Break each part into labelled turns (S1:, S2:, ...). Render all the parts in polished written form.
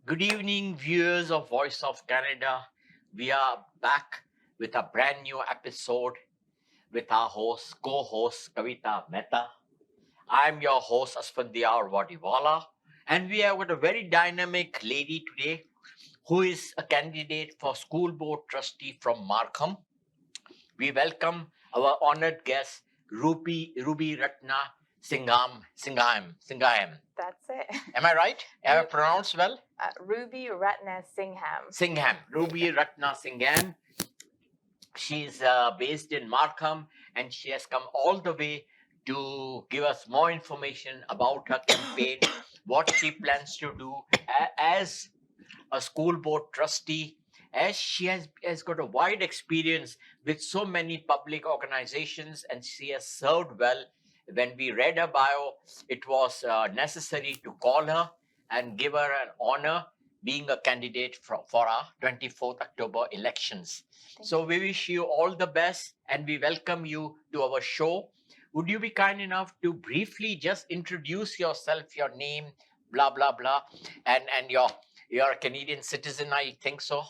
S1: Good evening, viewers of Voice of Canada. We are back with a brand new episode with our co-host Kavita Metha. I'm your host Asphandiar Wadiwalla, and we have got a very dynamic lady today who is a candidate for school board trustee from Markham. We welcome our honored guest Ruby Singham.
S2: That's it.
S1: Am I right? Have I pronounced well?
S2: Ruby Ratnasingham.
S1: Ruby Ratnasingham. She's based in Markham, and she has come all the way to give us more information about her campaign, what she plans to do as a school board trustee, as she has got a wide experience with so many public organizations, and she has served well. When we read her bio, it was necessary to call her and give her an honor being a candidate for our 24th October elections. So we wish you all the best and we welcome you to our show. Would you be kind enough to briefly just introduce yourself, your name, blah, blah, blah, and you're a Canadian citizen, I think so?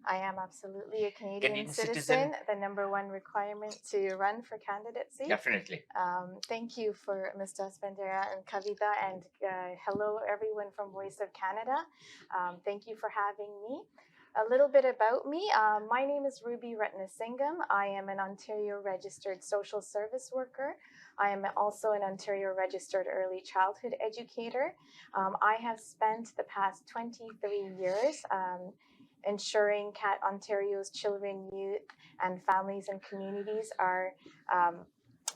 S2: I am absolutely a Canadian citizen. The number one requirement to run for candidacy.
S1: Definitely.
S2: Thank you for Mr. Asphandiar and Kavita, and hello everyone from Voice of Canada. Thank you for having me. A little bit about me. My name is Ruby Ratnasingham. I am an Ontario registered social service worker. I am also an Ontario registered early childhood educator. I have spent the past 23 years ensuring Ontario's children, youth, and families and communities are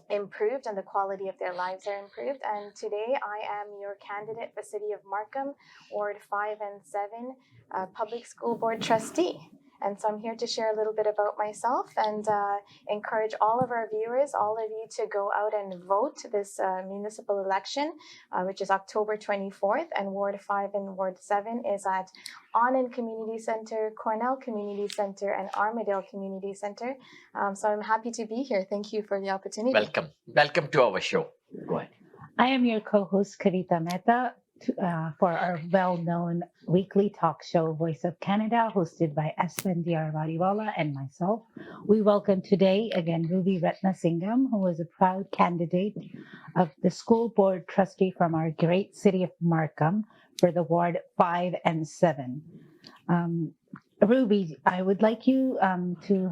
S2: improved and the quality of their lives are improved. And today I am your candidate for City of Markham, Ward 5 and 7 Public School Board Trustee. And so I'm here to share a little bit about myself and encourage all of our viewers, all of you, to go out and vote this municipal election, which is October 24th, and Ward 5 and Ward 7 is at Anand Community Centre, Cornell Community Centre, and Armadale Community Centre. So I'm happy to be here. Thank you for the opportunity.
S1: Welcome to our show. Go ahead.
S3: I am your co-host, Kavita Metha, for our well-known weekly talk show, Voice of Canada, hosted by Asphandiar Wadiwalla and myself. We welcome today, again, Ruby Ratnasingham, who is a proud candidate of the school board trustee from our great city of Markham for the Ward 5 and 7. Ruby, I would like you to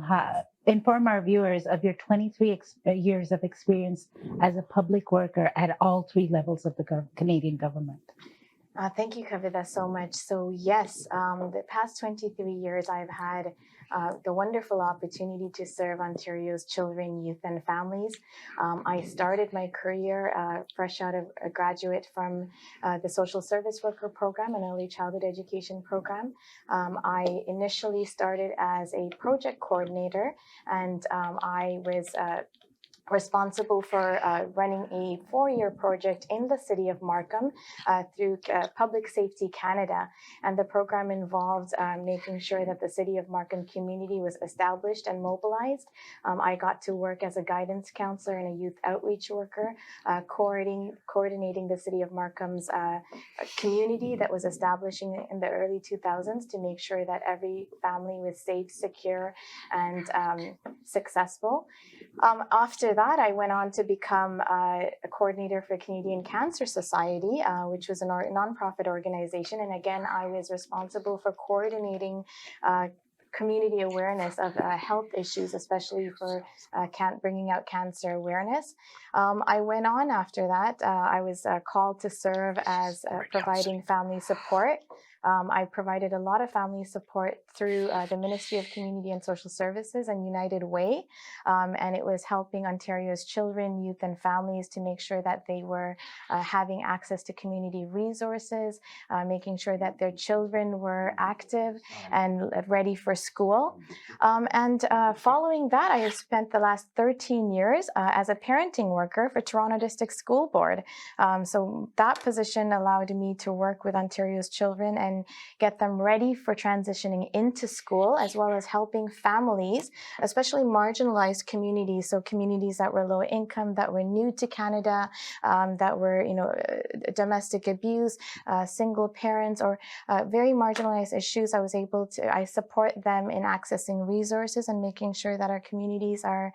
S3: inform our viewers of your 23 years of experience as a public worker at all three levels of the Canadian government.
S2: Thank you, Kavita, so much. So yes, the past 23 years I've had the wonderful opportunity to serve Ontario's children, youth, and families. I started my career fresh out of a graduate from the social service worker program and early childhood education program. I initially started as a project coordinator, and I was responsible for running a 4-year project in the city of Markham through Public Safety Canada. And the program involved making sure that the city of Markham community was established and mobilized. I got to work as a guidance counselor and a youth outreach worker, coordinating the city of Markham's community that was establishing in the early 2000s to make sure that every family was safe, secure, and successful. After that, I went on to become a coordinator for Canadian Cancer Society, which was a nonprofit organization. And again, I was responsible for coordinating community awareness of health issues, especially for bringing out cancer awareness. I went on after that. I was called to serve as providing family support. I provided a lot of family support through the Ministry of Community and Social Services and United Way, and it was helping Ontario's children, youth, and families to make sure that they were having access to community resources, making sure that their children were active and ready for school. And following that, I have spent the last 13 years as a parenting worker for Toronto District School Board. So that position allowed me to work with Ontario's children and get them ready for transitioning into school, as well as helping families, especially marginalized communities, so communities that were low income, that were new to Canada, that were, domestic abuse, single parents, or very marginalized issues. I support them in accessing resources and making sure that our communities are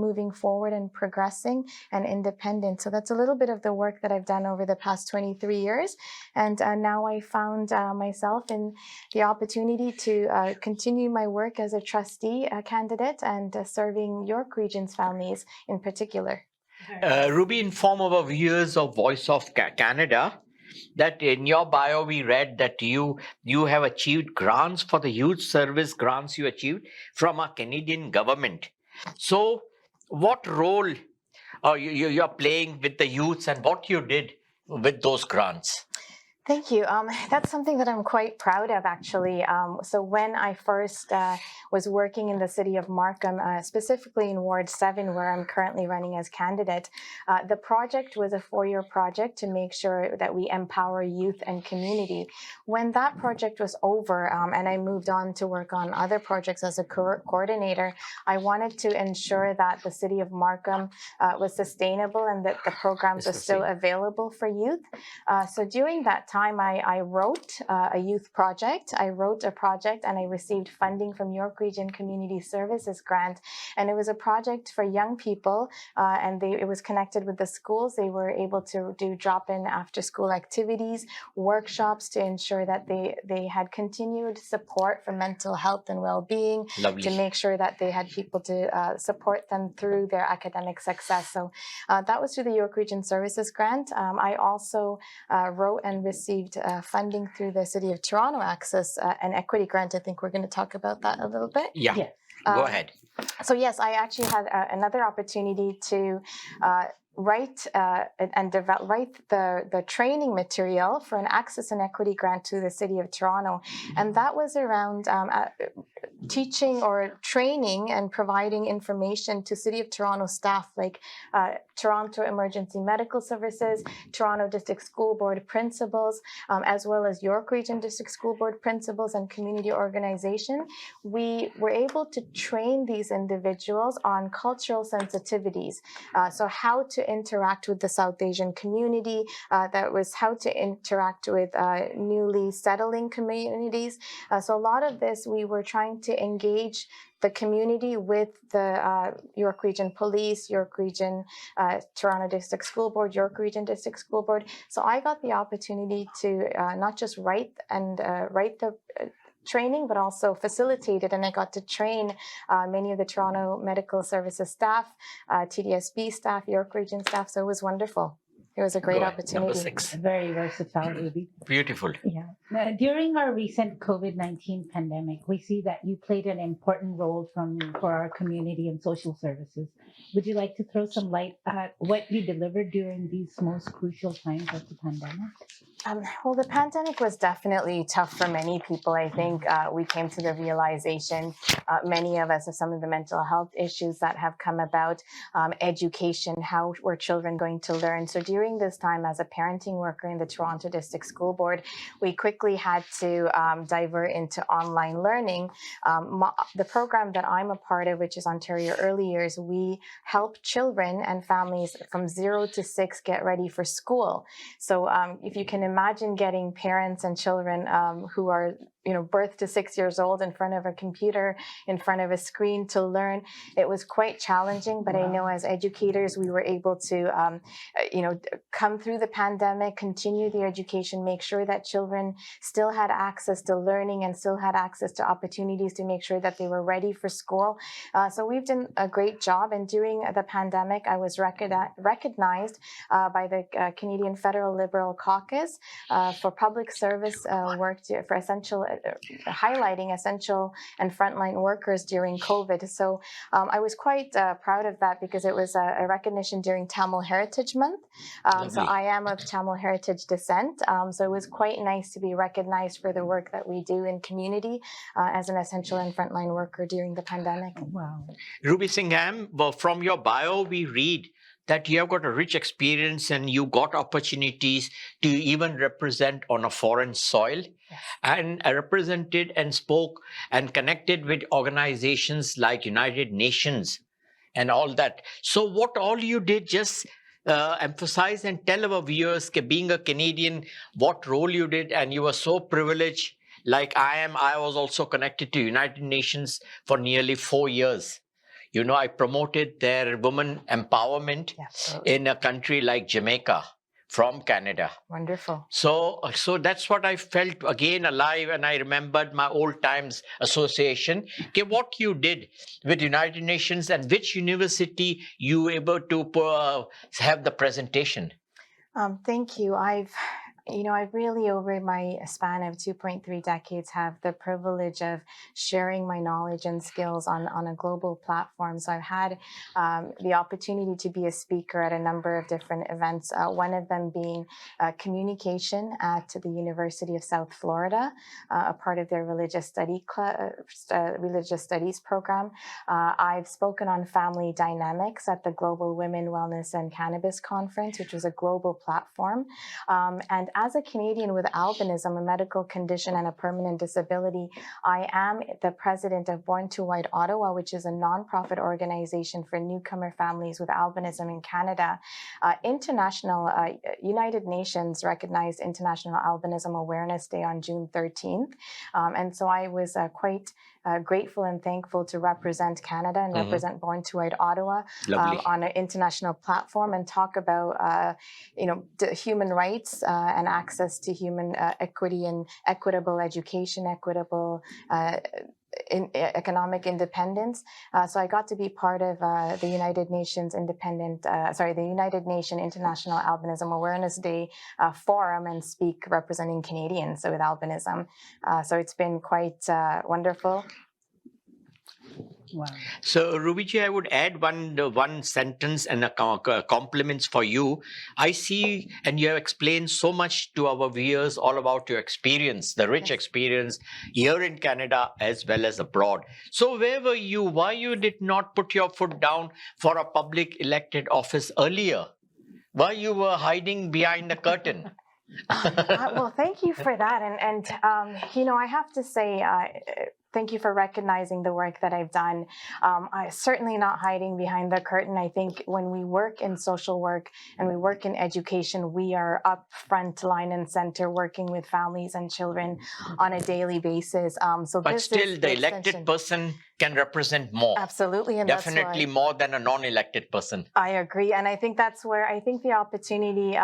S2: moving forward and progressing and independent. So that's a little bit of the work that I've done over the past 23 years. And now I found myself in the opportunity to continue my work as a trustee candidate and serving York Region's families in particular.
S1: Ruby, inform our viewers of Voice of Canada that in your bio we read that you have achieved grants for the youth service grants you achieved from our Canadian government. So what role you're playing with the youths and what you did with those grants?
S2: Thank you. That's something that I'm quite proud of, actually. So when I first was working in the city of Markham, specifically in Ward 7, where I'm currently running as candidate, the project was a 4-year project to make sure that we empower youth and community. When that project was over and I moved on to work on other projects as a coordinator, I wanted to ensure that the city of Markham was sustainable and that the programs are still available for youth. So during that time, I wrote a youth project. I wrote a project and I received funding from York Region Community Services Grant. And it was a project for young people and it was connected with the schools. They were able to do drop-in after-school activities, workshops to ensure that they had continued support for mental health and well-being.
S1: Lovely.
S2: To make sure that they had people to support them through their academic success. So that was through the York Region Services Grant. I also wrote and received funding through the City of Toronto Access and Equity Grant. I think we're going to talk about that a little bit.
S1: Yeah, go ahead.
S2: So yes, I actually had another opportunity to write the training material for an Access and Equity Grant to the City of Toronto. And that was around teaching or training and providing information to City of Toronto staff like Toronto Emergency Medical Services, Toronto District School Board principals, as well as York Region District School Board principals and community organization. We were able to train these individuals on cultural sensitivities. So how to interact with the South Asian community, that was how to interact with newly settling communities. So a lot of this, we were trying to engage the community with the York Region Police, York Region Toronto District School Board, York Region District School Board. So I got the opportunity to not just write the training, but also facilitate it. And I got to train many of the Toronto Medical Services staff, TDSB staff, York Region staff. So it was wonderful. It was a great opportunity.
S1: Number 6.
S3: Very versatile, Ruby.
S1: Beautiful.
S3: Yeah. During our recent COVID-19 pandemic, we see that you played an important role for our community and social services. Would you like to throw some light at what you delivered during these most crucial times of the pandemic?
S2: Well, the pandemic was definitely tough for many people. I think we came to the realization, many of us, of some of the mental health issues that have come about, education, how were children going to learn. So during this time, as a parenting worker in the Toronto District School Board, we quickly had to divert into online learning. The program that I'm a part of, which is Ontario Early Years, we help children and families from 0 to 6 get ready for school. So if you can imagine getting parents and children who are birth to 6 years old in front of a computer, in front of a screen to learn, it was quite challenging. But I know as educators, we were able to, come through the pandemic, continue the education, make sure that children still had access to learning and still had access to opportunities to make sure that they were ready for school. So we've done a great job. And during the pandemic, I was recognized by the Canadian Federal Liberal Caucus for public service work for highlighting essential and frontline workers during COVID. So I was quite proud of that because it was a recognition during Tamil Heritage Month. So I am of Tamil heritage descent. So it was quite nice to be recognized for the work that we do in community as an essential and frontline worker during the pandemic.
S3: Wow.
S1: Ruby Singham, well, from your bio, we read that you have got a rich experience and you got opportunities to even represent on a foreign soil.
S2: Yes.
S1: And represented and spoke and connected with organizations like United Nations and all that. So what all you did, just emphasize and tell our viewers, being a Canadian, what role you did, and you were so privileged like I am. I was also connected to United Nations for nearly 4 years. You know, I promoted their women empowerment in a country like Jamaica from Canada.
S2: Wonderful.
S1: So that's what I felt again alive, and I remembered my old times association. Okay, what you did with United Nations and which university you were able to have the presentation.
S2: Thank you. I've really, over my span of 2.3 decades, have the privilege of sharing my knowledge and skills on a global platform. So I've had the opportunity to be a speaker at a number of different events, one of them being communication at the University of South Florida, a part of their religious studies program. I've spoken on family dynamics at the Global Women, Wellness and Cannabis Conference, which was a global platform. And as a Canadian with albinism, a medical condition and a permanent disability, I am the president of Born to White Ottawa, which is a nonprofit organization for newcomer families with albinism in Canada. United Nations recognized International Albinism Awareness Day on June 13th. And so I was quite grateful and thankful to represent Canada and represent Born to White Ottawa on an international platform and talk about, human rights and access to human equity and equitable education, equitable economic independence. So I got to be part of the United Nations the United Nation International Albinism Awareness Day forum and speak representing Canadians with albinism. So it's been quite wonderful.
S3: Wow.
S1: So, Rubiji, I would add one sentence and compliments for you. I see, and you have explained so much to our viewers all about your experience, the rich experience here in Canada as well as abroad. So, where were you? Why you did not put your foot down for a public elected office earlier? Why you were hiding behind the curtain?
S2: Well, thank you for that. And I have to say, thank you for recognizing the work that I've done. I'm certainly not hiding behind the curtain. I think when we work in social work and we work in education, we are up front, line and center, working with families and children on a daily basis.
S1: But still, the elected person can represent more.
S2: Absolutely. And
S1: definitely more than a non-elected person.
S2: I agree. And I think that's where I think the opportunity...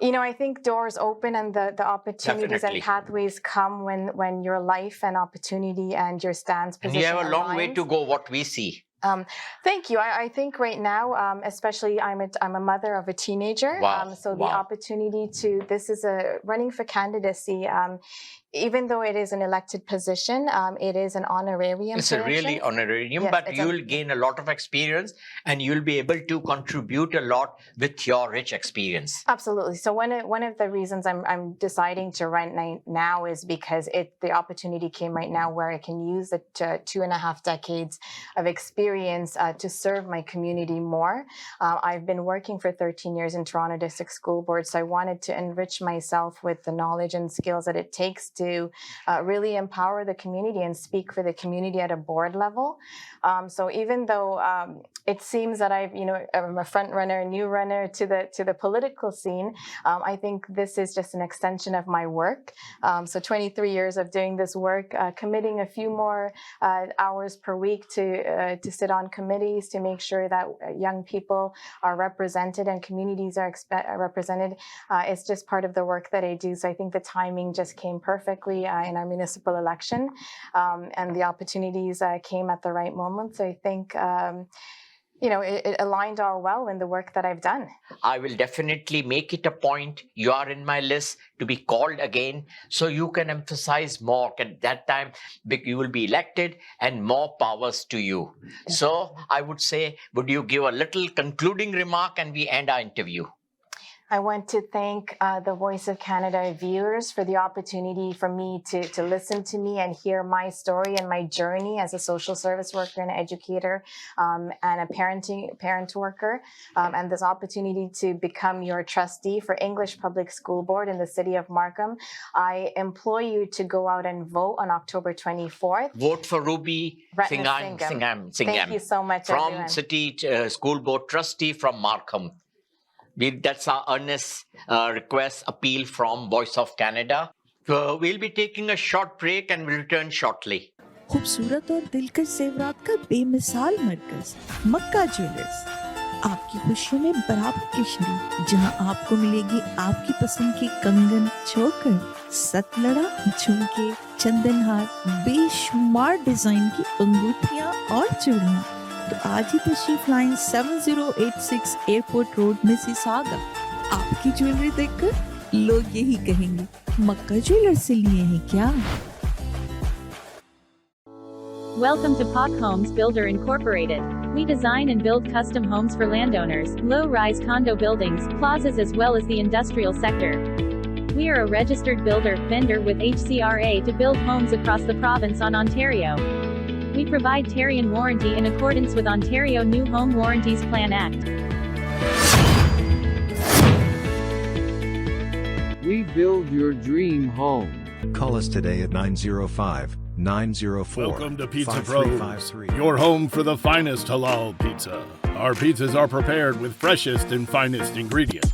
S2: I think doors open and the opportunities and pathways come when your life and opportunity and your stance position.
S1: And you have a long way to go, what we see.
S2: Thank you. I think right now, especially I'm a mother of a teenager.
S1: Wow.
S2: The opportunity this is running for candidacy. Even though it is an elected position, it is an honorarium.
S1: It's a really honorarium, but you'll gain a lot of experience and you'll be able to contribute a lot with your rich experience.
S2: Absolutely. So one of the reasons I'm deciding to run now is because the opportunity came right now where I can use the 2.5 decades of experience to serve my community more. I've been working for 13 years in Toronto District School Board, so I wanted to enrich myself with the knowledge and skills that it takes to really empower the community and speak for the community at a board level. So even though it seems that I'm a front runner, a new runner to the political scene, I think this is just an extension of my work. So 23 years of doing this work, committing a few more hours per week to sit on committees to make sure that young people are represented and communities are represented. It's just part of the work that I do. So I think the timing just came perfectly in our municipal election, and the opportunities came at the right moment. So I think it aligned all well in the work that I've done.
S1: I will definitely make it a point. You are in my list to be called again, so you can emphasize more. At that time, you will be elected and more powers to you. So I would say, would you give a little concluding remark and we end our interview?
S2: I want to thank the Voice of Canada viewers for the opportunity for me to listen to me and hear my story and my journey as a social service worker and educator and a parent worker, and this opportunity to become your trustee for English Public School Board in the city of Markham. I implore you to go out and vote on October 24th.
S1: Vote for Ruby
S2: Ratnasingham. Thank you so much,
S1: from
S2: everyone.
S1: City School Board Trustee from Markham. That's our earnest request, appeal from Voice of Canada. We'll be taking a short break and we'll return shortly.
S4: खूबसूरत और दिलकश ज़ेवरात का बेमिसाल मरकज मक्का jewellers, आपकी खुशियों में बराबर की शरीक, जहां आपको मिलेगी आपकी पसंद की कंगन, चोकर, सतलड़ा, झुमके, चंदनहार, बेशुमार डिजाइन की अंगूठियां और चूड़ियां। तो आज ही तशरीफ लाएं 7086 एयरपोर्ट रोड, मिसिसागा। आपकी ज्वेलरी देखकर लोग यही कहेंगे, मक्का ज्वेलर से लिए हैं क्या?
S5: Welcome to POC Homes Builder Incorporated. We design and build custom homes for landowners, low-rise condo buildings, plazas as well as the industrial sector. We are a registered vendor with HCRA to build homes across the province on Ontario. We provide Terrian warranty in accordance with Ontario New Home Warranties Plan Act.
S6: We build your dream home.
S7: Call us today at 905-904.
S8: Welcome to Pizza Pros, your home for the finest halal pizza. Our pizzas are prepared with freshest and finest ingredients.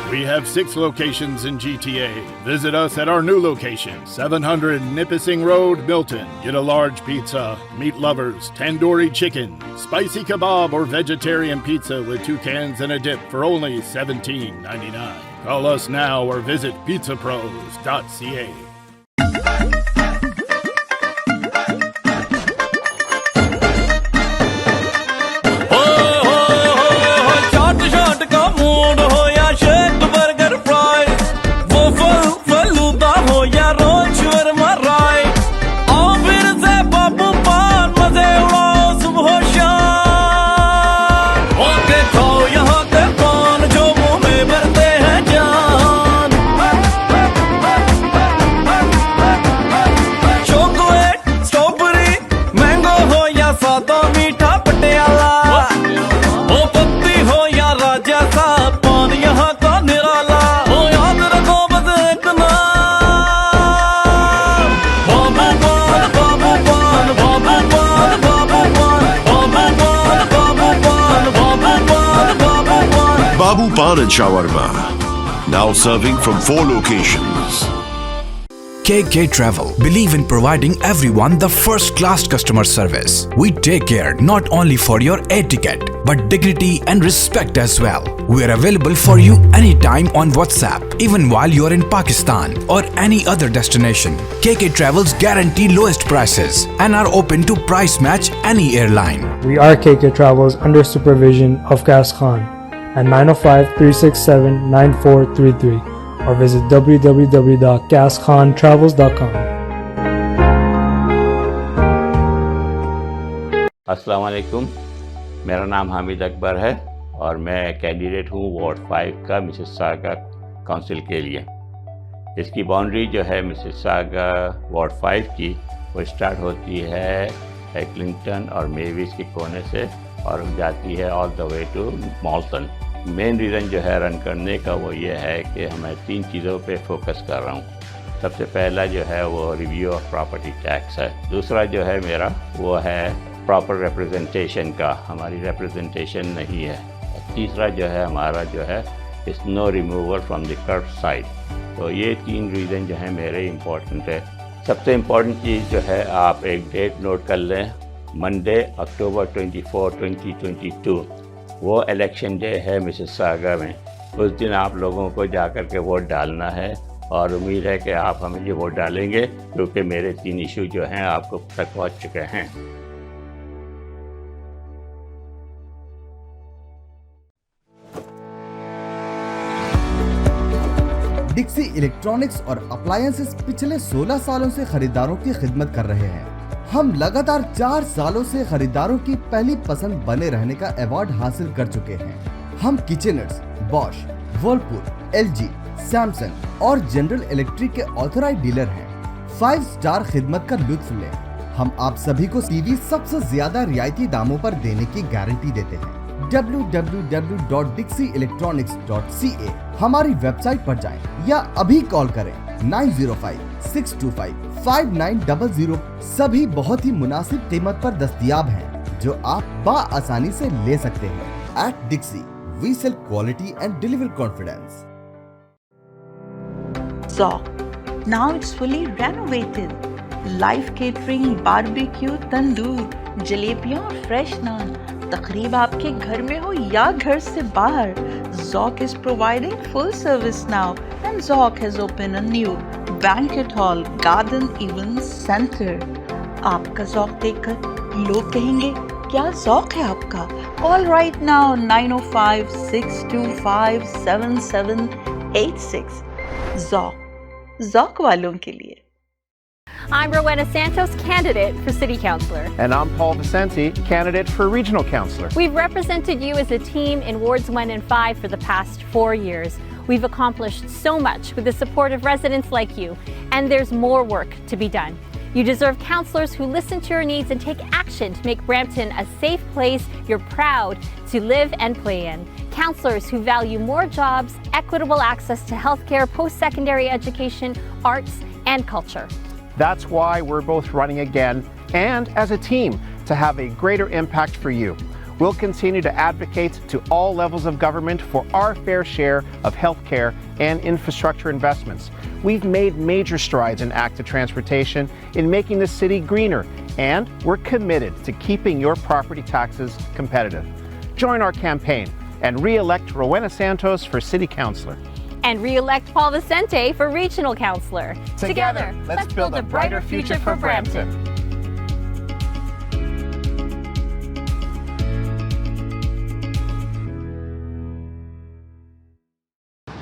S8: We have 6 locations in GTA. Visit us at our new location, 700 Nipissing Road, Milton. Get a large pizza, meat lovers, tandoori chicken, spicy kebab or vegetarian pizza with 2 cans and a dip for only $17.99. Call us now or visit pizzapros.ca.
S9: Babu Pan and Shawarma, now serving from 4 locations.
S10: KK Travel believe in providing everyone the first-class customer service. We take care not only for your air ticket, but dignity and respect as well. We are available for you anytime on WhatsApp, even while you are in Pakistan or any other destination. KK Travels guarantee lowest prices and are open to price match any airline.
S11: We are KK Travels under supervision of Gas Khan at 905-367-9433 or visit www.gaskhontravels.com.
S12: अस्सलाम वालेकुम, मेरा नाम हामिद अकबर है और मैं candidate हूँ ward 5 का Mississauga council के लिए। इसकी बाउंड्री जो है मिसिसागा वार्ड 5 की, वो स्टार्ट होती है एक्लिंगटन और मेविस के कोने से और जाती है all the way to Malton. Main reason जो है रन करने का वो ये है कि मैं 3 चीज़ों पे फोकस कर रहा हूँ। सबसे पहला जो है वो रिव्यू ऑफ प्रॉपर्टी टैक्स है। दूसरा जो है मेरा वो है प्रॉपर रिप्रेजेंटेशन का, हमारी रिप्रेजेंटेशन नहीं है। तीसरा जो है हमारा जो है snow removal from the kerb side. तो ये 3 रीज़न जो है मेरे इम्पोर्टेंट है। सबसे इम्पोर्टेंट चीज़ जो है आप एक डेट नोट कर लें, मंडे अक्टूबर 24, 2022 वो इलेक्शन डे है मिसिसागा में। उस दिन आप लोगों को जाकर के वोट डालना है और उम्मीद है कि आप हमें ये वोट डालेंगे, क्योंकि मेरे 3 इशू जो हैं आपको तक पहुंच चुके हैं।
S7: डिक्सी इलेक्ट्रॉनिक्स और अप्लायंसेस पिछले 16 सालों से खरीदारों की खिदमत कर रहे हैं। हम लगातार 4 सालों से खरीदारों की पहली पसंद बने रहने का अवार्ड हासिल कर चुके हैं। हम किचनर्स, बॉश, वर्लपूल, LG, सैमसंग और जनरल इलेक्ट्रिक के ऑथराइज्ड डीलर हैं। 5 स्टार खिदमत का लुत्फ लें। हम आप सभी को टीवी सबसे ज्यादा रियायती दामों पर देने की गारंटी देते हैं। www.dixieelectronics.ca हमारी वेबसाइट पर जाएं या अभी कॉल करें 9056255900। सभी बहुत ही मुनासिब कीमत पर दस्तयाब हैं, जो आप बाआसानी से ले सकते हैं। At Dixie, we sell quality and deliver confidence.
S4: Zoc. Now it's fully renovated. Live catering, barbecue, tandoor, जलेबियाँ और fresh naan. तकरीब आपके घर में हो या घर से बाहर, Zoc is providing full service now, and Zoc has opened a new banquet hall, garden event center. आपका Zoc देखकर लोग कहेंगे क्या Zoc है आपका? Call right now 905-625-7786. Zoc वालों के लिए।
S13: I'm Rowena Santos, candidate for City Councillor.
S14: And I'm Paul Vicente, candidate for Regional Councillor.
S13: We've represented you as a team in Wards 1 and 5 for the past 4 years. We've accomplished so much with the support of residents like you, and there's more work to be done. You deserve councillors who listen to your needs and take action to make Brampton a safe place you're proud to live and play in. Councillors who value more jobs, equitable access to healthcare, post-secondary education, arts, and culture.
S14: That's why we're both running again, and as a team, to have a greater impact for you. We'll continue to advocate to all levels of government for our fair share of healthcare and infrastructure investments. We've made major strides in active transportation in making the city greener, and we're committed to keeping your property taxes competitive. Join our campaign and re-elect Rowena Santos for City Councillor.
S13: And re-elect Paul Vicente for Regional Councillor.
S14: Together, let's build a brighter future for Brampton.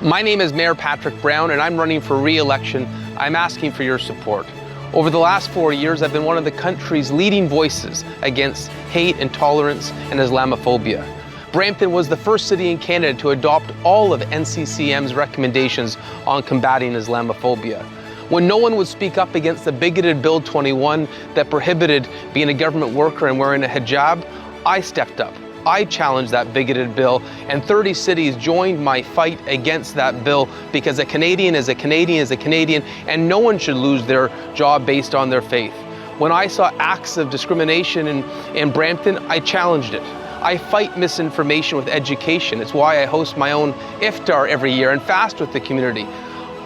S15: My name is Mayor Patrick Brown, and I'm running for re-election. I'm asking for your support. Over the last 4 years, I've been one of the country's leading voices against hate, intolerance, and Islamophobia. Brampton was the first city in Canada to adopt all of NCCM's recommendations on combating Islamophobia. When no one would speak up against the bigoted Bill 21 that prohibited being a government worker and wearing a hijab, I stepped up. I challenged that bigoted bill, and 30 cities joined my fight against that bill, because a Canadian is a Canadian is a Canadian, and no one should lose their job based on their faith. When I saw acts of discrimination in Brampton, I challenged it. I fight misinformation with education. It's why I host my own iftar every year and fast with the community.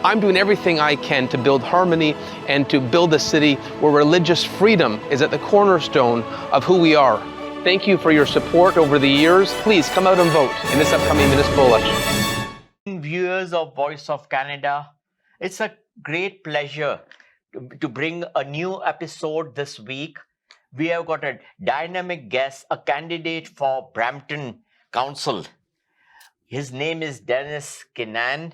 S15: I'm doing everything I can to build harmony and to build a city where religious freedom is at the cornerstone of who we are. Thank you for your support over the years. Please come out and vote in this upcoming municipal election.
S1: Viewers of Voice of Canada, it's a great pleasure to bring a new episode this week. We have got a dynamic guest, a candidate for Brampton Council. His name is Keenan,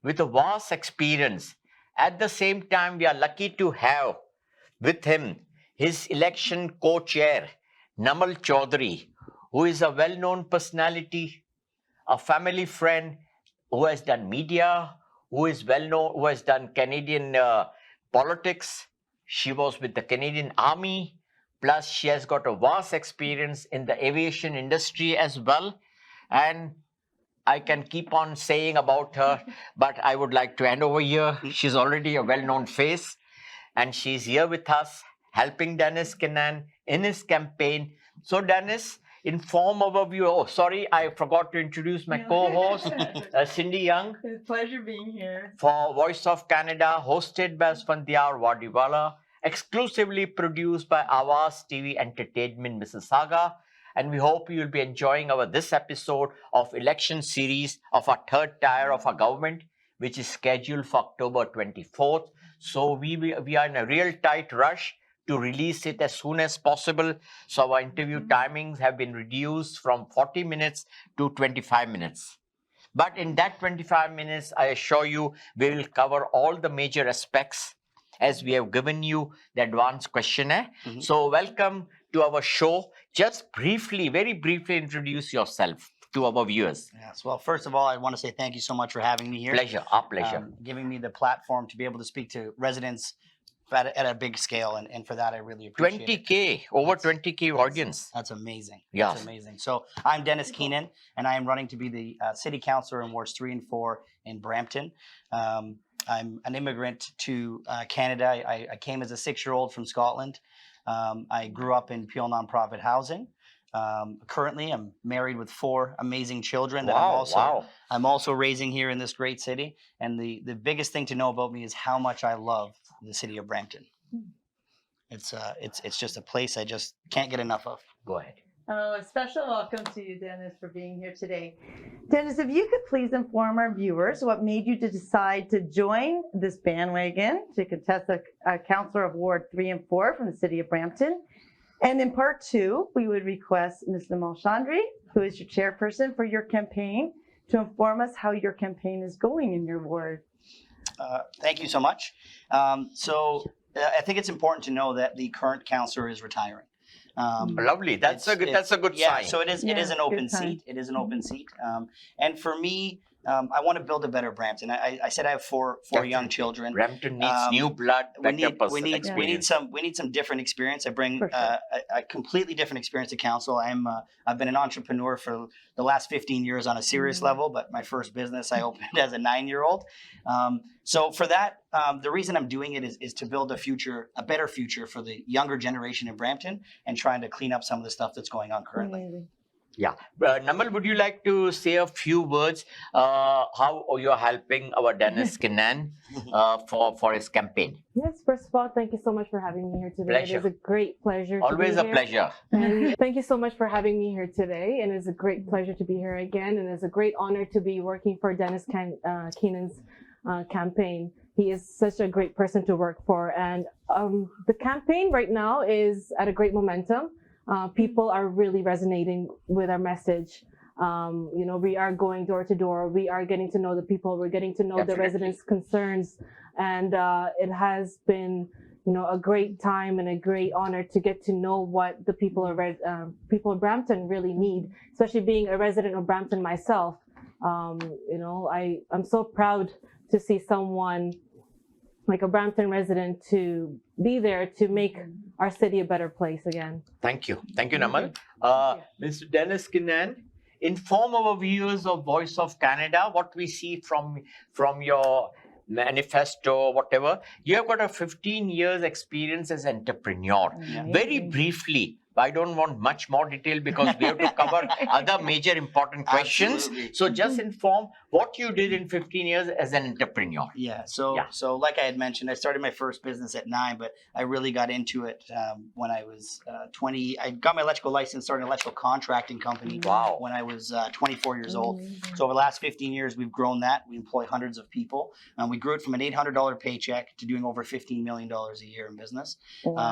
S1: with a vast experience. At the same time, we are lucky to have with him his election co-chair, Namal Chaudhary, who is a well-known personality, a family friend, who has done media, who is well-known, who has done Canadian politics. She was with the Canadian Army. Plus, she has got a vast experience in the aviation industry as well. And I can keep on saying about her, but I would like to hand over here. She's already a well-known face, and she's here with us, helping Keenan in his campaign. So, Dennis, inform overview. Oh, sorry, I forgot to introduce my co-host, Cindy Young.
S16: It's a pleasure being here.
S1: For Voice of Canada, hosted by Asphandiar, Wadiwalla. Exclusively produced by Awaz TV Entertainment, Mississauga, and we hope you will be enjoying this episode of election series of our third tier of our government. which is scheduled for October 24th. So we are in a real tight rush to release it as soon as possible. So our interview timings have been reduced from 40 minutes to 25 minutes. But in that 25 minutes, I assure you, we will cover all the major aspects as we have given you the advanced questionnaire. So welcome to our show. Just briefly, very briefly introduce yourself to our viewers.
S16: Yes. Well, first of all, I want to say thank you so much for having me here.
S1: Pleasure, our pleasure.
S16: Giving me the platform to be able to speak to residents at a big scale, and for that I really appreciate it.
S1: 20K, over 20K audience.
S16: That's amazing.
S1: Yes.
S16: That's amazing. So I'm Dennis Keenan, and I am running to be the City Councillor in Wards 3 and 4 in Brampton. I'm an immigrant to Canada. I came as a 6-year-old from Scotland. I grew up in Peel nonprofit housing. Currently, I'm married with 4 amazing children that I'm also raising here in this great city. And the biggest thing to know about me is how much I love the city of Brampton. It's just a place I just can't get enough of.
S1: Go ahead.
S17: A special welcome to you, Dennis, for being here today. Dennis, if you could please inform our viewers what made you to decide to join this bandwagon to contest a councillor of Ward 3 and 4 from the city of Brampton. And in part 2, we would request Ms. Namal Chandri, who is your chairperson for your campaign, to inform us how your campaign is going in your ward.
S16: Thank you so much. So I think it's important to know that the current councillor is retiring.
S1: Lovely. That's a good sign.
S16: So it is an open seat. It is an open seat. And for me, I want to build a better Brampton. I said I have four young children.
S1: Brampton needs new blood.
S16: We need some different experience. I bring a completely different experience to council. I've been an entrepreneur for the last 15 years on a serious level, but my first business I opened as a 9-year-old. So for that, the reason I'm doing it is to build a better future for the younger generation in Brampton and trying to clean up some of the stuff that's going on currently.
S17: Amazing.
S1: Yeah. Namal, would you like to say a few words how you're helping our Dennis Keenan for his campaign?
S18: Yes, first of all, thank you so much for having me here today.
S1: Pleasure.
S18: It is a great pleasure
S1: Always
S18: to
S1: a
S18: be here.
S1: pleasure.
S18: And thank you so much for having me here today. And it's a great pleasure to be here again. And it's a great honor to be working for Dennis Keenan's campaign. He is such a great person to work for. And the campaign right now is at a great momentum. People are really resonating with our message. We are going door to door. We are getting to know the people. We're getting to know the residents' concerns. And it has been, a great time and a great honor to get to know what the people of Brampton really need, especially being a resident of Brampton myself. I'm so proud to see someone like a Brampton resident to be there to make our city a better place again.
S1: Thank you. Thank you, Namal. Mr. Dennis Keenan, inform our viewers of Voice of Canada, what we see from your manifesto, whatever. You have got a 15 years experience as entrepreneur. Very briefly, I don't want much more detail because we have to cover other major important questions.
S16: Absolutely.
S1: So just inform what you did in 15 years as an entrepreneur.
S16: So like I had mentioned, I started my first business at 9, but I really got into it when I was 20. I got my electrical license, started an electrical contracting company when I was 24 years old. So over the last 15 years, we've grown that. We employ hundreds of people. We grew it from an $800 paycheck to doing over $15 million a year in business,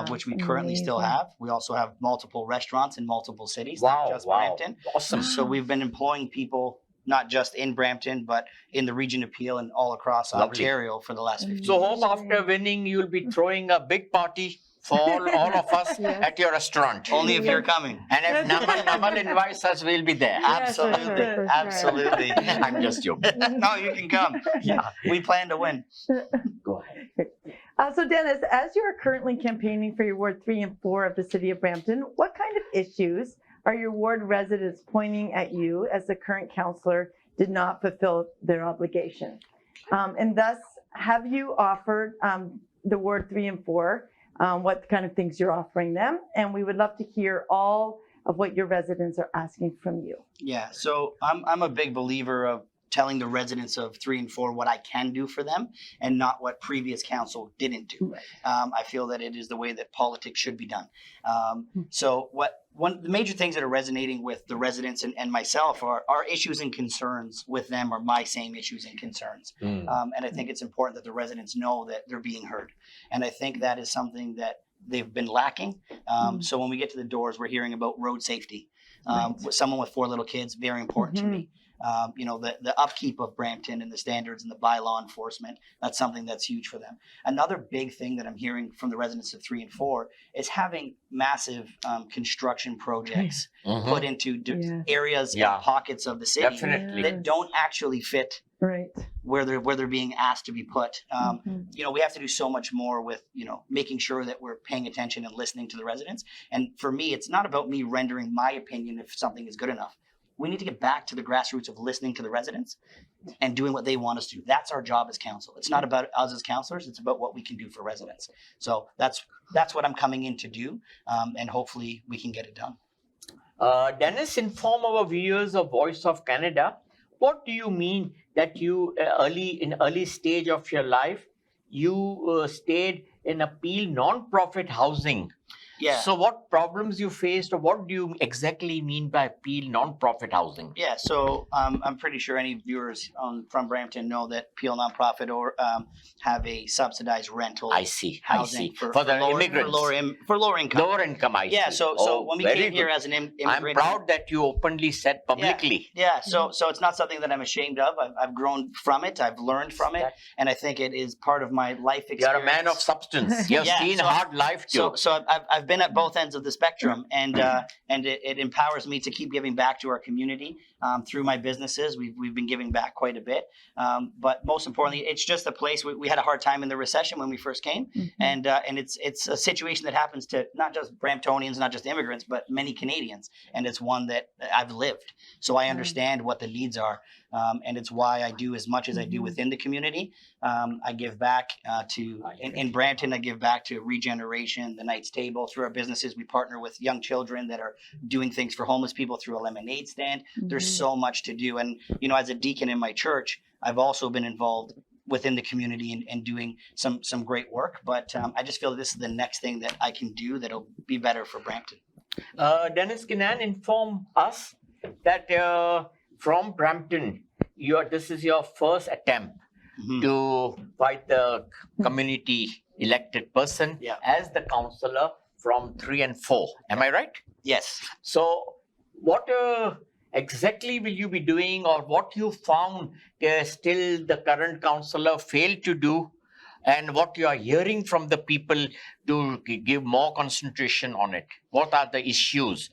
S16: which we currently still have. We also have multiple restaurants in multiple cities, not just Brampton.
S1: Awesome.
S16: So we've been employing people not just in Brampton, but in the region of Peel and all across Ontario for the last 15 years.
S1: So hope after winning, you'll be throwing a big party for all of us at your restaurant.
S16: Only if you're coming.
S1: And if Namal invites us, we'll be there.
S16: Absolutely. Absolutely.
S1: I'm just joking.
S16: No, you can come. We plan to win.
S1: Go ahead.
S17: So Dennis, as you are currently campaigning for your Ward 3 and 4 of the city of Brampton, what kind of issues are your ward residents pointing at you as the current councillor did not fulfill their obligation? And thus, have you offered the Ward 3 and 4 what kind of things you're offering them? And we would love to hear all of what your residents are asking from you.
S16: Yeah, so I'm a big believer of telling the residents of 3 and 4 what I can do for them and not what previous council didn't do. I feel that it is the way that politics should be done. So one of the major things that are resonating with the residents and myself are issues and concerns with them are my same issues and concerns. And I think it's important that the residents know that they're being heard. And I think that is something that they've been lacking. So when we get to the doors, we're hearing about road safety. With someone with 4 little kids, very important to me. The upkeep of Brampton and the standards and the bylaw enforcement, that's something that's huge for them. Another big thing that I'm hearing from the residents of 3 and 4 is having massive construction projects put into areas and pockets of the city that don't actually fit where they're being asked to be put. We have to do so much more with, making sure that we're paying attention and listening to the residents. And for me, it's not about me rendering my opinion if something is good enough. We need to get back to the grassroots of listening to the residents and doing what they want us to do. That's our job as council. It's not about us as councillors. It's about what we can do for residents. So that's what I'm coming in to do, and hopefully we can get it done.
S1: Dennis, inform our viewers of Voice of Canada. What do you mean that you early stage of your life, you stayed in a Peel non-profit housing?
S16: Yeah.
S1: So what problems you faced, or what do you exactly mean by Peel non-profit housing?
S16: Yeah, so I'm pretty sure any viewers from Brampton know that Peel nonprofit have a subsidized rental housing for the immigrants. For lower income.
S1: Lower income, I see.
S16: Yeah, so when we came here as an immigrant,
S1: I'm proud that you openly said publicly.
S16: Yeah, so it's not something that I'm ashamed of. I've grown from it. I've learned from it, and I think it is part of my life experience.
S1: You're a man of substance. You've seen hard life too.
S16: So I've been at both ends of the spectrum, and it empowers me to keep giving back to our community through my businesses. We've been giving back quite a bit, but most importantly, it's just a place. We had a hard time in the recession when we first came, and it's a situation that happens to not just Bramptonians, not just immigrants, but many Canadians, and it's one that I've lived, so I understand what the needs are, and it's why I do as much as I do within the community. I give back in Brampton. I give back to Regeneration, the Knights Table. Through our businesses, we partner with young children that are doing things for homeless people through a lemonade stand. There's so much to do, and as a deacon in my church, I've also been involved within the community and doing some great work. But I just feel that this is the next thing that I can do that'll be better for Brampton.
S1: Dennis, Keenan, inform us that from Brampton, this is your first attempt to fight the community elected person as the councillor from 3 and 4. Am I right?
S16: Yes.
S1: So what exactly will you be doing, or what you found still the current councillor failed to do, and what you are hearing from the people to give more concentration on it? What are the issues?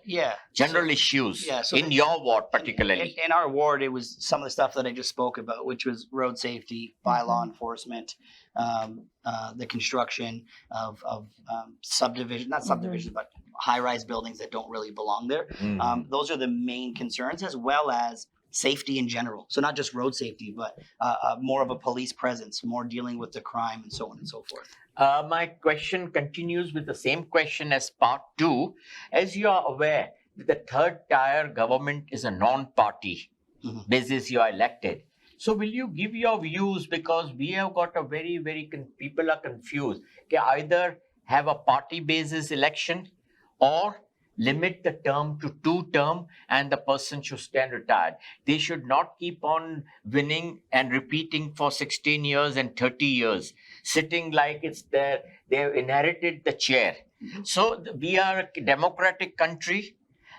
S1: General issues in your ward particularly.
S16: In our ward, it was some of the stuff that I just spoke about, which was road safety, bylaw enforcement, the construction of subdivision, not subdivisions, but high-rise buildings that don't really belong there. Those are the main concerns, as well as safety in general. So not just road safety, but more of a police presence, more dealing with the crime and so on and so forth.
S1: My question continues with the same question as part 2. As you are aware, the third tier government is a non-party basis you are elected. So will you give your views, because we have got a very, people are confused. Either have a party basis election or limit the term to 2 terms and the person should stand retired. They should not keep on winning and repeating for 16 years and 30 years, sitting like it's there. They've inherited the chair. So we are a democratic country,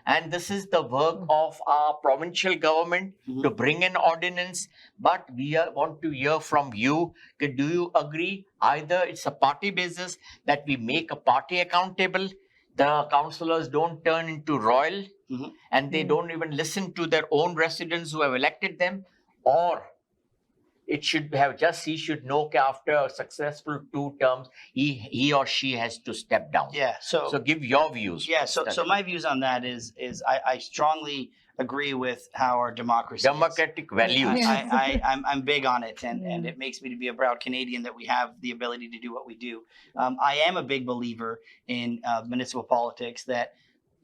S1: and this is the work of our provincial government to bring an ordinance. But we want to hear from you. Do you agree either it's a party basis, that we make a party accountable, the councillors don't turn into royal, and they don't even listen to their own residents who have elected them, or it should have he should know after a successful 2 terms, he or she has to step down. So give your views.
S16: So my views on that is I strongly agree with how our democratic
S1: values.
S16: I'm big on it, and it makes me to be a proud Canadian that we have the ability to do what we do. I am a big believer in municipal politics that,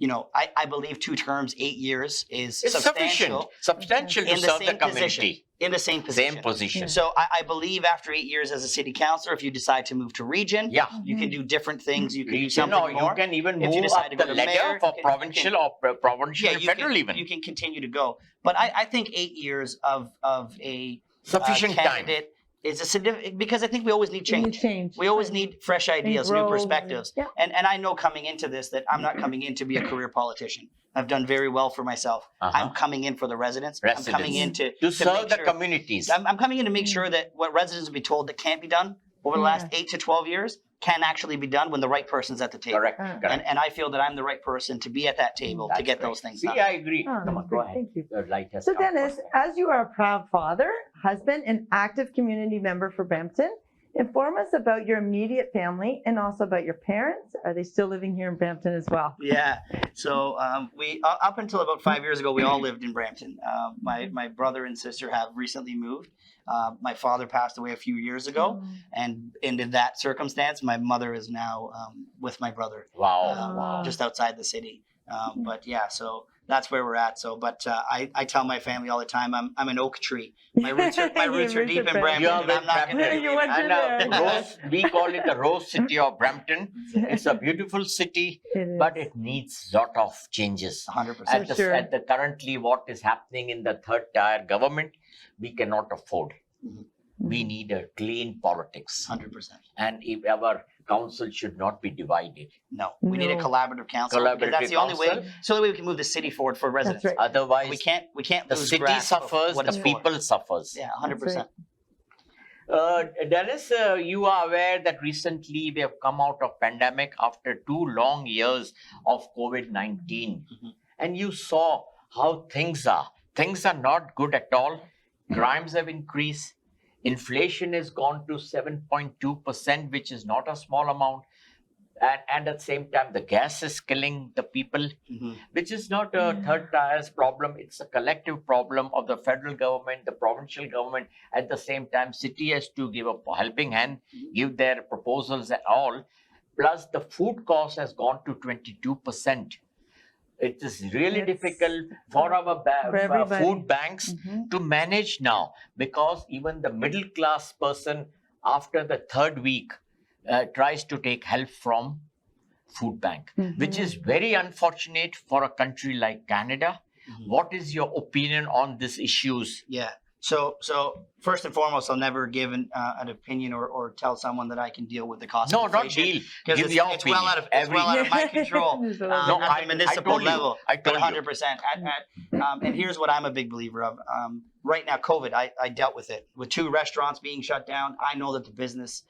S16: I believe 2 terms, 8 years is substantial
S1: to serve the community.
S16: in the same position.
S1: Same position.
S16: So I believe after 8 years as a city councillor, if you decide to move to region, you can do different things. You can do something more.
S1: You can even
S16: If
S1: move
S16: you decide
S1: up
S16: to
S1: the
S16: go to
S1: ladder
S16: mayor,
S1: for
S16: you can-
S1: provincial or provincial and federal even.
S16: You can continue to go. But I think 8 years of a
S1: Sufficient time.
S16: candidate is a significant, because I think we always need change. We always need fresh ideas, new
S17: growth,
S16: perspectives. And I know coming into this that I'm not coming in to be a career politician. I've done very well for myself. I'm coming in for the residents. I'm coming in to
S1: serve
S16: make
S1: the
S16: sure-
S1: communities.
S16: I'm coming in to make sure that what residents will be told that can't be done over the last 8 to 12 years can actually be done when the right person's at the table.
S1: Correct.
S16: And I feel that I'm the right person to be at that table to get those things done.
S1: See, I agree. Come on, go ahead.
S17: Thank you.
S1: The light has
S17: So
S1: come.
S17: Dennis, as you are a proud father, husband, and active community member for Brampton, inform us about your immediate family and also about your parents. Are they still living here in Brampton as well?
S16: Yeah. So we up until about 5 years ago, we all lived in Brampton. My brother and sister have recently moved. My father passed away a few years ago, and in that circumstance, my mother is now with my brother.
S1: Wow.
S16: Just outside the city. But yeah, so that's where we're at. So, but I tell my family all the time, I'm an oak tree. My roots are deep in Brampton.
S1: You are
S16: And I'm not
S1: Brampton.
S16: gonna.
S1: And we call it the Rose City of Brampton. It's a beautiful city, but it needs lot of changes.
S16: 100%.
S1: At the currently what is happening in the third tier government, we cannot afford. We need a clean politics.
S16: 100%.
S1: And if our council should not be divided.
S16: No, we need a collaborative council.
S1: Collaborative
S16: That's the only way.
S1: council.
S16: So the way we can move the city forward for residents.
S17: right.
S1: Otherwise,
S16: We can't.
S1: the
S16: lose
S1: city
S16: grasp of
S1: suffers,
S16: what
S1: the
S16: it's for.
S1: people suffers.
S16: Yeah, 100%.
S1: Dennis, you are aware that recently we have come out of pandemic after 2 long years of COVID-19. And you saw how things are. Things are not good at all. Crimes have increased. Inflation has gone to 7.2%, which is not a small amount. And at the same time, the gas is killing the people, which is not a third tier's problem. It's a collective problem of the federal government, the provincial government. At the same time, city has to give a helping hand, give their proposals and all. Plus, the food cost has gone to 22%. It is really difficult for our
S17: everybody.
S1: food banks to manage now, because even the middle class person after the third week tries to take help from food bank, which is very unfortunate for a country like Canada. What is your opinion on these issues?
S16: Yeah. So first and foremost, I'll never give an opinion or tell someone that I can deal with the cost of inflation.
S1: No, not deal.
S16: Because
S1: Give your
S16: it's well
S1: opinion.
S16: out of my control
S1: No,
S16: at the municipal
S1: told you.
S16: level.
S1: I
S16: But
S1: told you.
S16: 100%. And here's what I'm a big believer of. Right now, COVID, I dealt with it. With 2 restaurants being shut down, I know that the business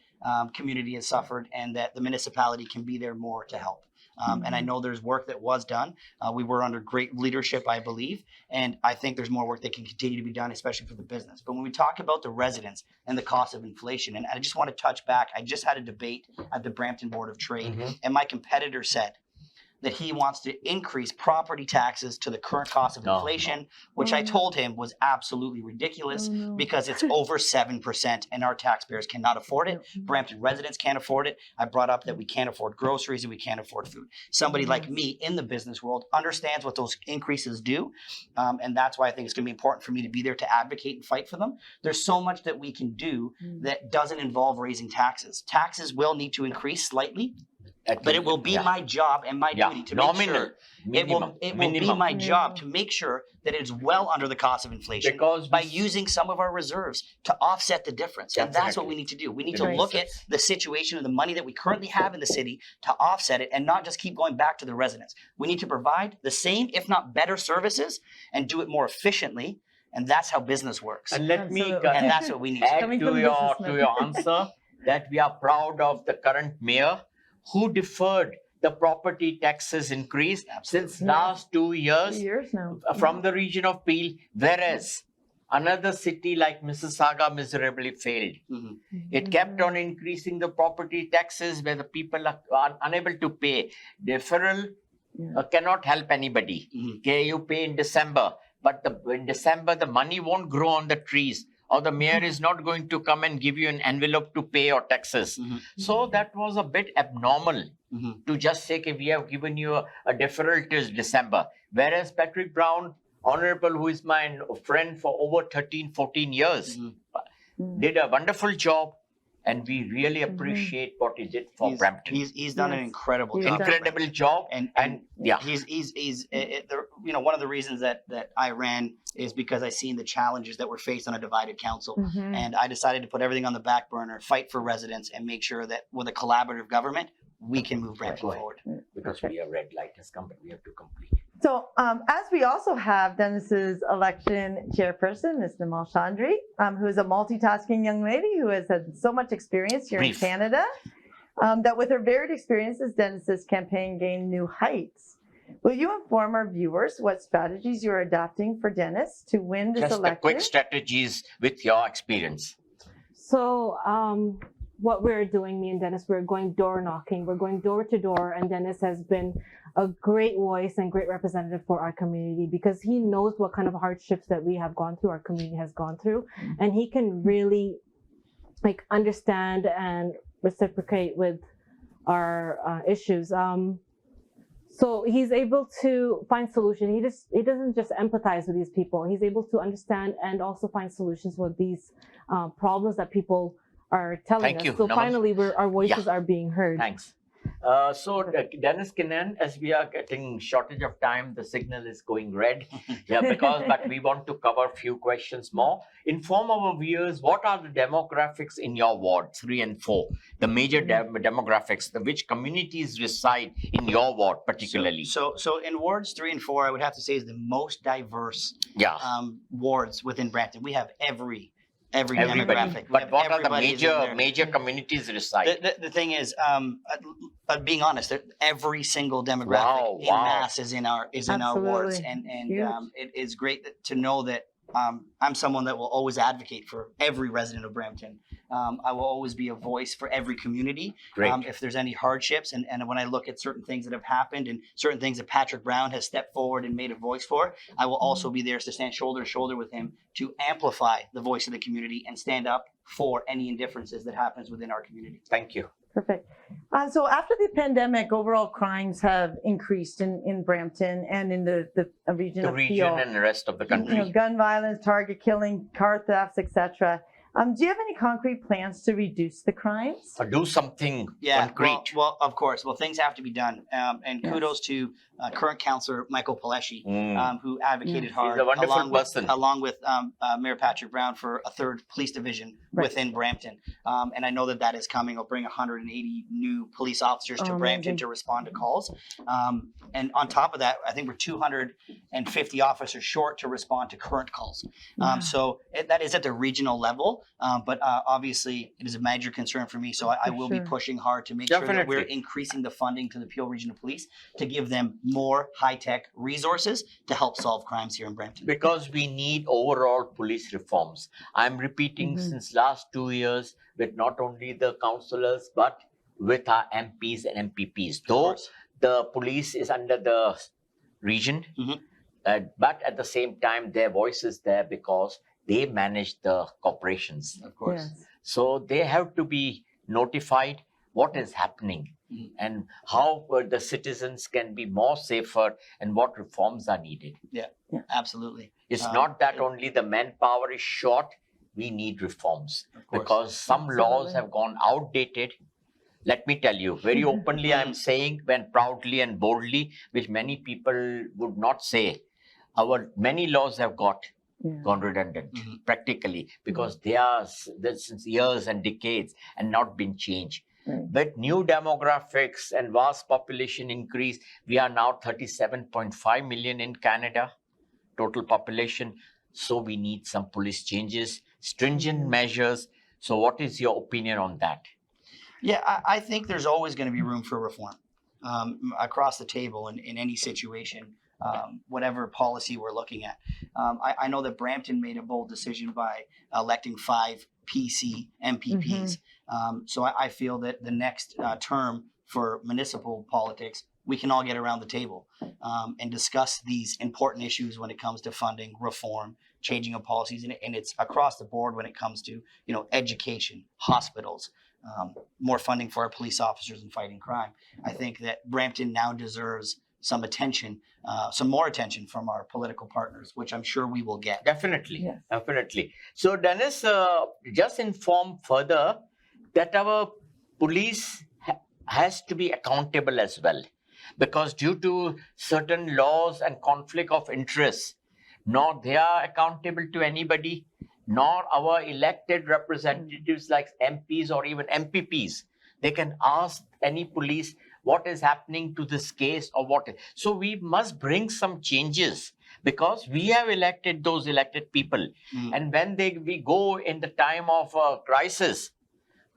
S16: community has suffered and that the municipality can be there more to help. And I know there's work that was done. We were under great leadership, I believe. And I think there's more work that can continue to be done, especially for the business. But when we talk about the residents and the cost of inflation, and I just want to touch back, I just had a debate at the Brampton Board of Trade, and my competitor said that he wants to increase property taxes to the current cost of inflation, which I told him was absolutely ridiculous because it's over 7% and our taxpayers cannot afford it. Brampton residents can't afford it. I brought up that we can't afford groceries and we can't afford food. Somebody like me in the business world understands what those increases do. And that's why I think it's going to be important for me to be there to advocate and fight for them. There's so much that we can do that doesn't involve raising taxes. Taxes will need to increase slightly. But it will be my job and my duty to make sure it will be my job to make sure that it's well under the cost of inflation by using some of our reserves to offset the difference. And that's what we need to do. We need to look at the situation of the money that we currently have in the city to offset it and not just keep going back to the residents. We need to provide the same, if not better, services and do it more efficiently. And that's how business works.
S1: And let me
S16: and that's what we need
S1: add
S16: to do.
S1: to your answer that we are proud of the current mayor who deferred the property taxes increase since last 2 years,
S17: now.
S1: From the region of Peel, whereas another city like Mississauga miserably failed. It kept on increasing the property taxes where the people are unable to pay. Deferral cannot help anybody. Okay, you pay in December, but in December the money won't grow on the trees. Or the mayor is not going to come and give you an envelope to pay your taxes. So that was a bit abnormal to just say, okay, we have given you a deferral till December. Whereas Patrick Brown Honorable, who is my friend for over 13, 14 years, did a wonderful job. And we really appreciate what he did for Brampton.
S16: He's done an incredible job.
S1: Incredible job.
S16: And yeah, he's one of the reasons that I ran is because I seen the challenges that were faced on a divided council, and I decided to put everything on the back burner, fight for residents, and make sure that with a collaborative government, we can move Brampton forward.
S1: Because we have red light has come, but we have to complete.
S17: So as we also have Dennis's election chairperson, Ms. Nimal Chandri, who is a multitasking young lady who has had so much experience here in Canada, that with her varied experiences, Dennis's campaign gained new heights. Will you inform our viewers what strategies you're adopting for Dennis to win this election?
S1: Just the quick strategies with your experience.
S18: So what we're doing, me and Dennis, we're going door knocking. We're going door to door, and Dennis has been a great voice and great representative for our community because he knows what kind of hardships that we have gone through, our community has gone through, and he can really understand and reciprocate with our issues. So he's able to find solutions. He doesn't just empathize with these people. He's able to understand and also find solutions with these problems that people are telling us. So finally, our voices are being heard.
S1: Thanks. So Dennis Keenan, as we are getting shortage of time, the signal is going red. But we want to cover a few questions more. Inform our viewers, what are the demographics in your ward 3 and 4? The major demographics, which communities reside in your ward particularly?
S16: So in wards 3 and 4, I would have to say is the most diverse wards within Brampton. We have every demographic.
S1: But what are the major communities reside?
S16: The thing is, being honest, every single demographic in mass is in our wards, and it is great to know that I'm someone that will always advocate for every resident of Brampton. I will always be a voice for every community. If there's any hardships, and when I look at certain things that have happened and certain things that Patrick Brown has stepped forward and made a voice for, I will also be there to stand shoulder to shoulder with him to amplify the voice of the community and stand up for any indifferences that happens within our community.
S1: Thank you.
S17: Perfect. So after the pandemic, overall crimes have increased in Brampton and in the region of Peel.
S1: And the rest of the country.
S17: Gun violence, target killing, car thefts, etc. Do you have any concrete plans to reduce the crimes?
S1: Or do something concrete?
S16: Well, of course. Well, things have to be done. And kudos to current Councillor Michael Paleshi, who advocated hard,
S1: He's a wonderful person.
S16: along with Mayor Patrick Brown, for a 3rd police division within Brampton. And I know that is coming. I'll bring 180 new police officers to Brampton to respond to calls. And on top of that, I think we're 250 officers short to respond to current calls. So that is at the regional level. But obviously, it is a major concern for me. So I will be pushing hard to make sure that we're increasing the funding to the Peel Regional Police to give them more high-tech resources to help solve crimes here in Brampton.
S1: Because we need overall police reforms. I'm repeating since last 2 years with not only the councillors, but with our MPs and MPPs. Though the police is under the region, but at the same time, their voice is there because they manage the corporations.
S16: Of course.
S1: So they have to be notified what is happening and how the citizens can be more safer and what reforms are needed.
S16: Yeah. Absolutely.
S1: It's not that only the manpower is short, we need reforms because some laws have gone outdated. Let me tell you, very openly I'm saying, when proudly and boldly, which many people would not say, our many laws have gone redundant practically because they are since years and decades and not been changed. With new demographics and vast population increase, we are now 37.5 million in Canada, total population. So we need some police changes, stringent measures. So what is your opinion on that?
S16: Yeah, I think there's always going to be room for reform across the table in any situation. Whatever policy we're looking at. I know that Brampton made a bold decision by electing 5 PC MPPs. So I feel that the next term for municipal politics, we can all get around the table and discuss these important issues when it comes to funding, reform, changing of policies, and it's across the board when it comes to education, hospitals, more funding for our police officers and fighting crime. I think that Brampton now deserves some attention, some more attention from our political partners, which I'm sure we will get.
S1: Definitely, definitely. So Dennis, just inform further that our police has to be accountable as well, because due to certain laws and conflict of interest, nor they are accountable to anybody, nor our elected representatives like MPs or even MPPs. They can ask any police what is happening to this case or what. So we must bring some changes, because we have elected those elected people. And when we go in the time of crisis,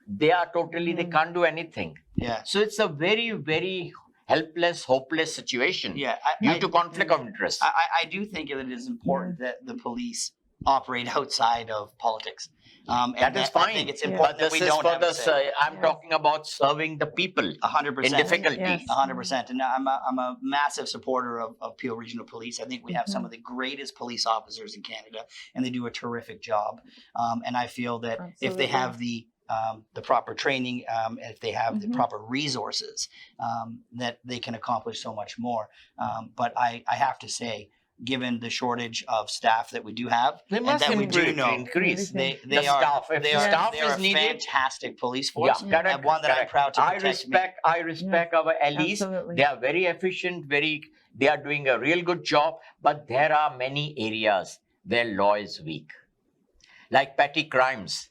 S1: they are totally, they can't do anything.
S16: Yeah.
S1: So it's a very, very helpless, hopeless situation due to conflict of interest.
S16: I do think that it is important that the police operate outside of politics.
S1: That is fine.
S16: I think it's important that we don't have a say.
S1: I'm talking about serving the people
S16: 100%
S1: in difficulty.
S16: 100%. And I'm a massive supporter of Peel Regional Police. I think we have some of the greatest police officers in Canada, and they do a terrific job. And I feel that if they have the proper training, and if they have the proper resources, that they can accomplish so much more. But I have to say, given the shortage of staff that we do have,
S1: they
S16: and
S1: must
S16: that we do know,
S1: increase
S16: they
S1: the
S16: are
S1: staff. If
S16: they
S1: the
S16: are
S1: staff
S16: they
S1: is
S16: are a
S1: needed,
S16: fantastic police force.
S1: correct,
S16: and one that I'm
S1: correct.
S16: proud to protect.
S1: I respect our allies. They are very efficient. They are doing a real good job. But there are many areas where law is weak, like petty crimes.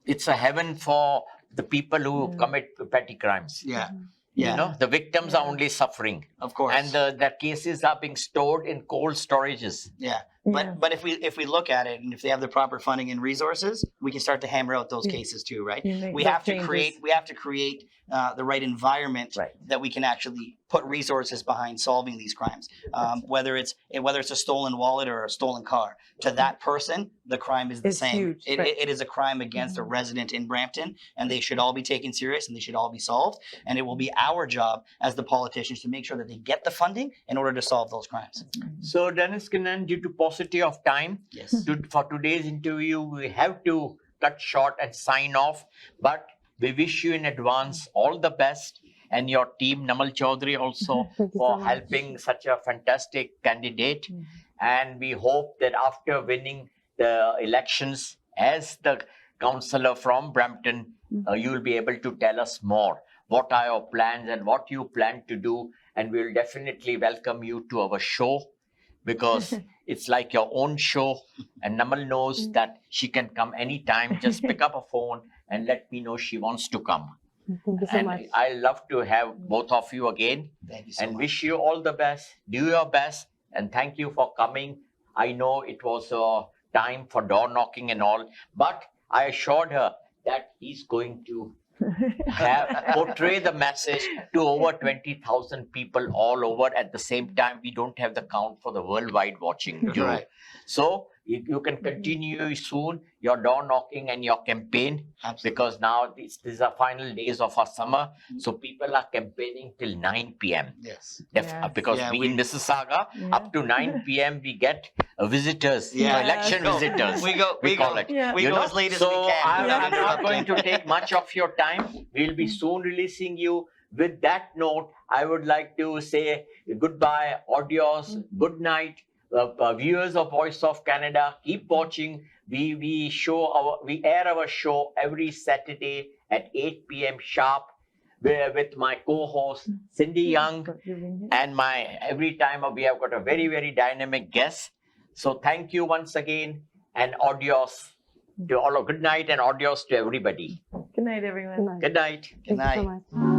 S1: It's a heaven for the people who commit petty crimes.
S16: Yeah.
S1: You know, the victims are only suffering.
S16: Of course.
S1: And the cases are being stored in cold storages.
S16: Yeah. But if we look at it, and if they have the proper funding and resources, we can start to hammer out those cases too, right? We have to create the right environment that we can actually put resources behind solving these crimes. Whether it's a stolen wallet or a stolen car, to that person, the crime is the same.
S17: Huge,
S16: It is a crime against a resident in Brampton, and they should all be taken serious, and they should all be solved. And it will be our job as the politicians to make sure that they get the funding in order to solve those crimes.
S1: So Dennis Keenan, due to paucity of time, for today's interview, we have to cut short and sign off. But we wish you in advance all the best, and your team, Namal Chaudhary, also for helping such a fantastic candidate. And we hope that after winning the elections as the councillor from Brampton, you will be able to tell us more. What are your plans and what you plan to do? And we'll definitely welcome you to our show, because it's like your own show. And Namal knows that she can come anytime. Just pick up a phone and let me know she wants to come.
S18: Thank you so much.
S1: I love to have both of you again.
S16: Thank you so much.
S1: Wish you all the best. Do your best. And thank you for coming. I know it was a time for door knocking and all, but I assured her that he's going to portray the message to over 20,000 people all over at the same time. We don't have the count for the worldwide watching.
S16: Right.
S1: So you can continue soon your door knocking and your campaign.
S16: Absolutely.
S1: Because now these are final days of our summer. So people are campaigning till 9 p.m.
S16: Yes.
S1: Because we in Mississauga, up to 9 p.m. we get visitors, election visitors.
S16: We call it.
S1: Yeah.
S16: We go as late as we can.
S1: I'm not going to take much of your time. We'll be soon releasing you. With that note, I would like to say goodbye, adios, good night. Viewers of Voice of Canada, keep watching. We air our show every Saturday at 8 p.m. sharp, with my co-host Cindy Young, and every time we have got a very, very dynamic guest. So thank you once again, and adios to all. Good night and adios to everybody.
S17: Good night, everyone.
S1: Good night.
S16: Good night.
S18: Thank you so much.